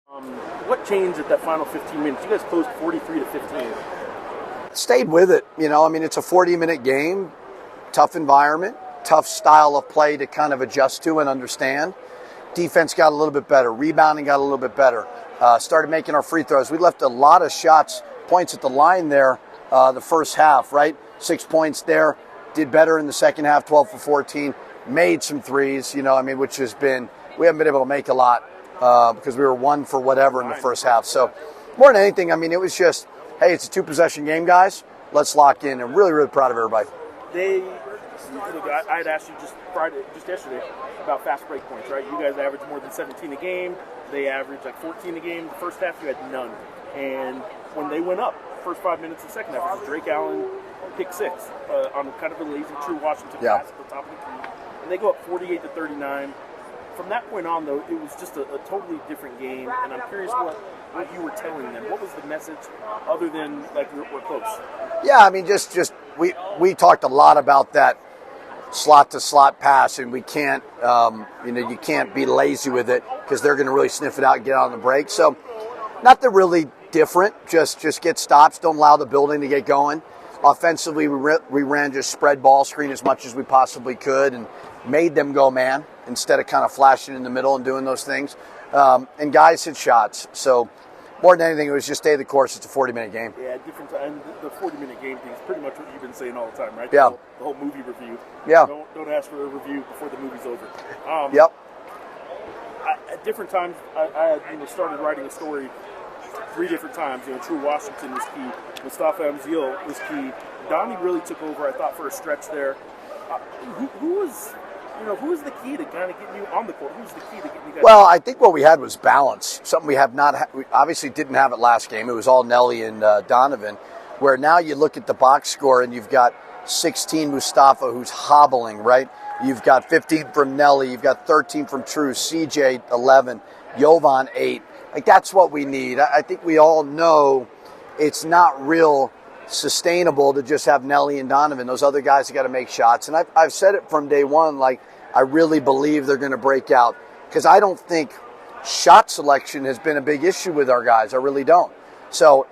What changed at that final 15 minutes? You guys closed 43-15. Stayed with it. It's a 40-minute game, tough environment, tough style of play to kind of adjust to and understand. Defense got a little bit better. Rebounding got a little bit better. Started making our free throws. We left a lot of points at the line there the first half, right? 6 points there. Did better in the second half, 12 for 14. Made some threes, which has been, we haven't been able to make a lot because we were 1 for whatever in the first half. So more than anything, it was just, hey, it's a 2-possession game, guys. Let's lock in. I'm really, really proud of everybody. I had asked you just yesterday about fast break points, right? You guys average more than 17 a game. They averaged like 14 a game. The first half, you had none. And when they went up, first 5 minutes of the second half, it was Drake Allen pick 6 on kind of a lazy true Washington pass at the top of the key. And they go up 48-39. From that point on, though, it was just a totally different game. And I'm curious what you were telling them. What was the message other than, like, we're close? Yeah, just we talked a lot about that slot-to-slot pass, and we can't, you can't be lazy with it because they're going to really sniff it out and get on the break. So not that really different, just get stops, don't allow the building to get going. Offensively, we ran just spread ball screen as much as we possibly could and made them go man instead of kind of flashing in the middle and doing those things. And guys hit shots. So more than anything, it was just stay the course. It's a 40-minute game. Yeah, different time. The 40-minute game thing is pretty much what you've been saying all the time, right? Yeah. The whole movie review. Yeah. Don't ask for a review before the movie's over. Yep. At different times, I started writing a story 3 different times. True Washington was key. Mustafa Amzil was key. Donnie really took over, I thought, for a stretch there. Who was the key to kind of getting you on the court? Who's the key to getting you guys? Well, I think what we had was balance. Something we have not. We obviously didn't have it last game. It was all Nelly and Donovan. Where now you look at the box score and you've got 16 Mustafa who's hobbling, right? You've got 15 from Nelly. You've got 13 from True. CJ 11. Jovan 8. Like, that's what we need. I think we all know it's not real sustainable to just have Nelly and Donovan. Those other guys have got to make shots. And I've said it from day one, like, I really believe they're going to break out. Because I don't think shot selection has been a big issue with our guys. I really don't. So,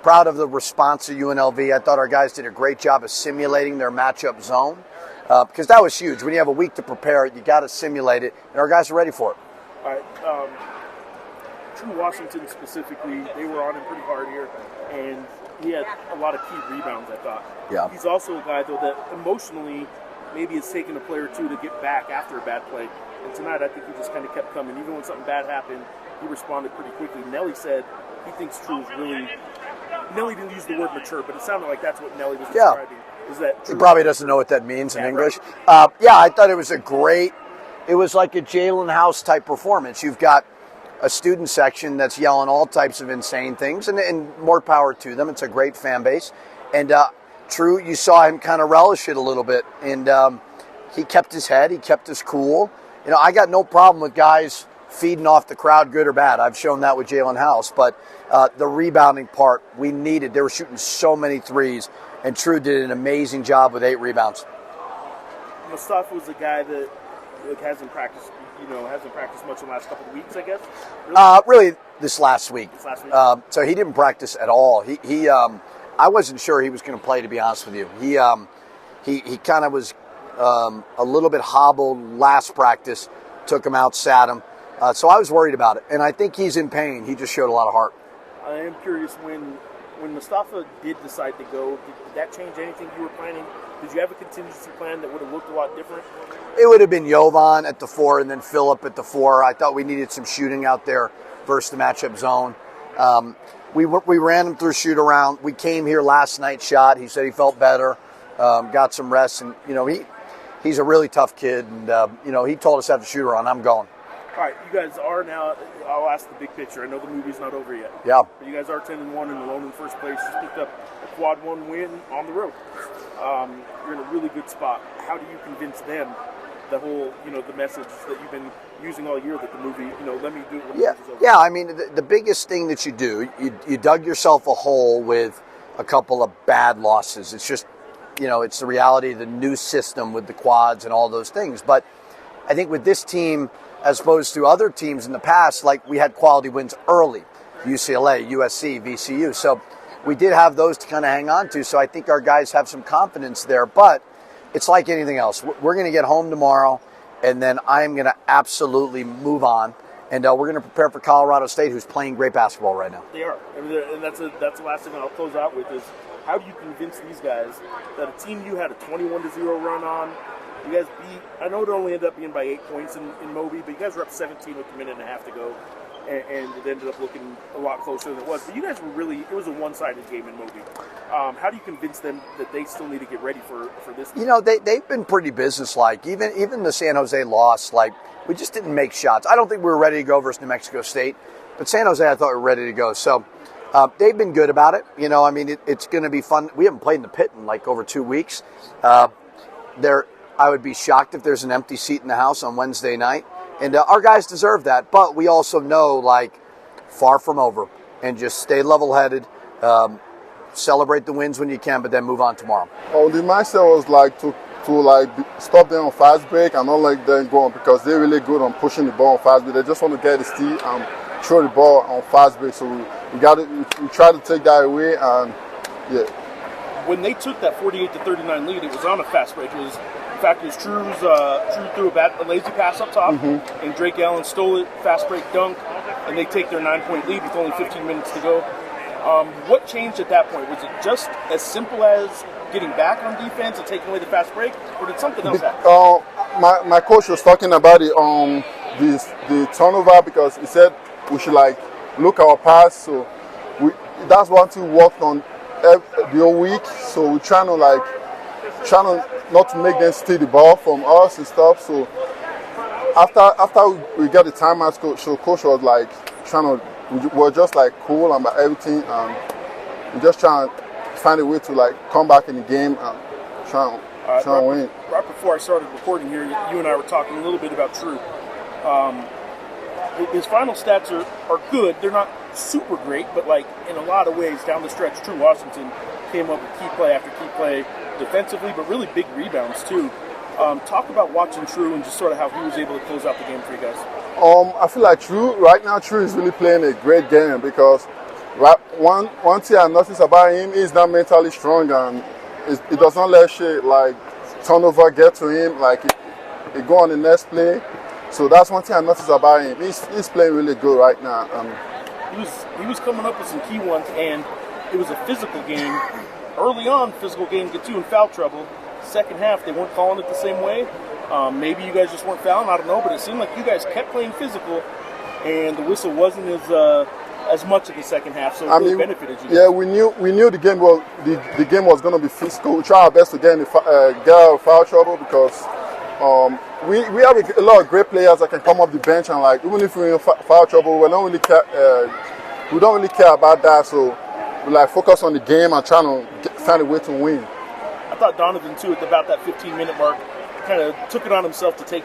proud of the response of UNLV. I thought our guys did a great job of simulating their matchup zone. Because that was huge. When you have a week to prepare it, you got to simulate it. And our guys are ready for it. All right. True Washington specifically, they were on him pretty hard here, and he had a lot of key rebounds, I thought. Yeah. He's also a guy, though, that emotionally maybe has taken a play or two to get back after a bad play. And tonight, I think he just kind of kept coming. Even when something bad happened, he responded pretty quickly. Nelly said he thinks True is really... Nelly didn't use the word mature, but it sounded like that's what Nelly was describing. Is that True? He probably doesn't know what that means in English. Right. I thought it was it was like a Jalen House type performance. You've got a student section that's yelling all types of insane things, and more power to them. It's a great fan base. And True, you saw him kind of relish it a little bit. And he kept his head. He kept his cool. I got no problem with guys feeding off the crowd, good or bad. I've shown that with Jalen House. But the rebounding part, we needed. They were shooting so many threes, and True did an amazing job with 8 rebounds. Mustafa was a guy that hasn't practiced much in the last couple of weeks, I guess. Really, this last week. So he didn't practice at all. He I wasn't sure he was going to play, to be honest with you. He kind of was a little bit hobbled last practice. Took him out, sat him. So I was worried about it, and I think he's in pain. He just showed a lot of heart. I am curious, when Mustafa did decide to go, did that change anything you were planning? Did you have a contingency plan that would have looked a lot different? It would have been Jovan at the 4 and then Phillip at the 4. I thought we needed some shooting out there versus the matchup zone. We ran him through shoot around. We came here last night, shot. He said he felt better, got some rest, and he's a really tough kid. And he told us after shoot around, I'm going. All right, you guys are now. I'll ask the big picture. I know the movie's not over yet. Yeah. But you guys are 10-1 and alone in first place. Just picked up a quad 1 win on the road. You're in a really good spot. How do you convince them the whole, the message that you've been using all year, that the movie, let me do it when the movie's over? Yeah, I mean, the biggest thing that you do, you dug yourself a hole with a couple of bad losses. It's just, it's the reality of the new system with the quads and all those things. But I think with this team, as opposed to other teams in the past, like we had quality wins early, UCLA, USC, VCU. So we did have those to kind of hang on to. So I think our guys have some confidence there. But it's like anything else. We're going to get home tomorrow, and then I'm going to absolutely move on. And we're going to prepare for Colorado State, who's playing great basketball right now. They are. And that's the last thing I'll close out with is how do you convince these guys that a team you had a 21-0 run on, you guys beat, I know it only ended up being by 8 points in Moby, but you guys were up 17 with a minute and a half to go, and it ended up looking a lot closer than it was. But you guys were really, it was a one-sided game in Moby. How do you convince them that they still need to get ready for this? You know, they've been pretty businesslike. Even the San Jose loss, like, we just didn't make shots. I don't think we were ready to go versus New Mexico State, but San Jose, I thought we were ready to go. So they've been good about it. You know, I mean, it's going to be fun. We haven't played in the pit in like over 2 weeks. I would be shocked if there's an empty seat in the house on Wednesday night. And our guys deserve that. But we also know, like, far from over. And just stay level-headed. Celebrate the wins when you can, but then move on tomorrow. Oh, the mindset was like to stop them on fast break and not let them go on, because they're really good on pushing the ball on fast break. They just want to get the steal and throw the ball on fast break. So we try to take that away, and yeah. When they took that 48-39 lead, it was on a fast break. In fact, it was True threw a lazy pass up top, and Drake Allen stole it, fast break dunk, and they take their 9-point lead with only 15 minutes to go. What changed at that point? Was it just as simple as getting back on defense and taking away the fast break, or did something else happen? My coach was talking about it on the turnover, because he said we should look our pass. So that's one thing we worked on the whole week. So we're trying to not to make them steal the ball from us and stuff. So after we got the timeout, coach was we were just cool about everything, and we just trying to find a way to come back in the game and try and win. Right before I started recording here, you and I were talking a little bit about True. His final stats are good. They're not super great, but in a lot of ways down the stretch, True Washington came up with key play after key play defensively, but really big rebounds too. Talk about watching True and just sort of how he was able to close out the game for you guys. I feel like True is really playing a great game, because one thing I noticed about him is not mentally strong, and he does not let shit turnover get to him. He go on the next play. So that's one thing I noticed about him. He's playing really good right now. He was coming up with some key ones, and it was a physical game. Early on, physical game gets you in foul trouble. Second half, they weren't calling it the same way. Maybe you guys just weren't fouling, I don't know, but it seemed like you guys kept playing physical, and the whistle wasn't as much in the second half, so it really benefited you guys. Yeah, we knew the game was going to be physical. We tried our best to get out of foul trouble, because we have a lot of great players that can come off the bench, and even if we're in foul trouble, we don't really care about that. So we focus on the game and trying to find a way to win. I thought Donovan too at about that 15-minute mark kind of took it on himself to take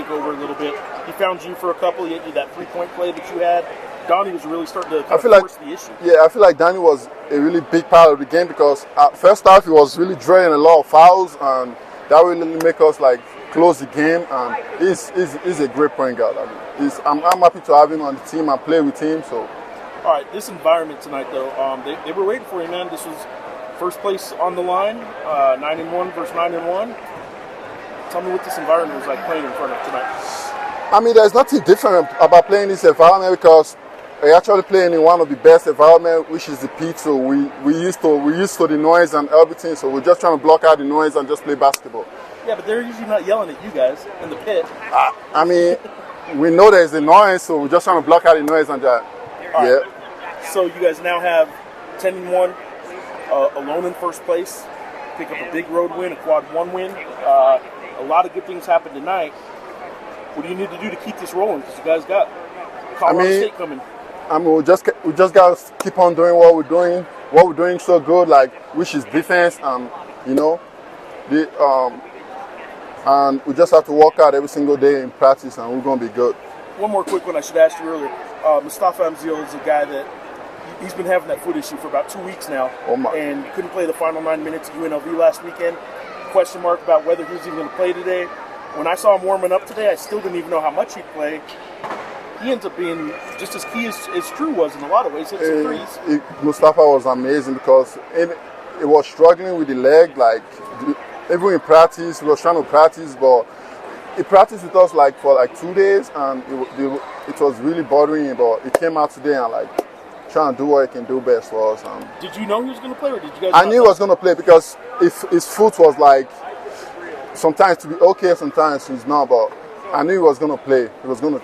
over a little bit. He found you for a couple. He had you that 3-point play that you had. Donnie was really starting to force the issue. Yeah, I feel like Donnie was a really big part of the game, because at first half he was really drawing a lot of fouls, and that really make us close the game. And he's a great point guard. I'm happy to have him on the team and play with him. So, all right, this environment tonight though, they were waiting for you, man. This was first place on the line, 9-1 versus 9-1. Tell me what this environment was like playing in front of tonight. I mean, there's nothing different about playing this environment, because we're actually playing in one of the best environments, which is the pit. So we used to the noise and everything. So we're just trying to block out the noise and just play basketball. Yeah, but they're usually not yelling at you guys in the pit. I mean, we know there's a noise, so we're just trying to block out the noise and that. Right. So you guys now have 10-1, alone in first place. Pick up a big road win, a quad 1 win. A lot of good things happened tonight. What do you need to do to keep this rolling? Because you guys got Colorado State coming. I mean, we just got to keep on doing what we're doing. What we're doing so good, which is defense, and and we just have to work out every single day in practice, and we're going to be good. One more quick one I should ask you earlier. Mustafa Amzil is a guy that he's been having that foot issue for about 2 weeks now, and couldn't play the final 9 minutes of UNLV last weekend. Question mark about whether he's even going to play today. when I saw him warming up today, I still didn't even know how much he'd play. He ends up being just as key as True was in a lot of ways. Hit some threes. Mustafa was amazing because it was struggling with the leg. Like even in practice, he was trying to practice, but he practiced with us like for like 2 days, and it was really bothering him. But he came out today and like trying to do what he can do best for us. Did you know he was going to play, or did you guys? I knew he was going to play because if his foot was like sometimes to be okay, sometimes he's not. But I knew he was going to play. He was going to,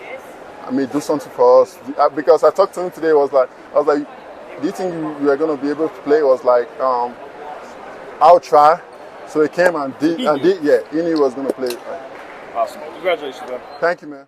do something for us. Because I talked to him today. I was like, do you think you are going to be able to play? I was like, I'll try. So he came and did. Yeah, he knew he was going to play. Awesome. Congratulations, man. Thank you, man.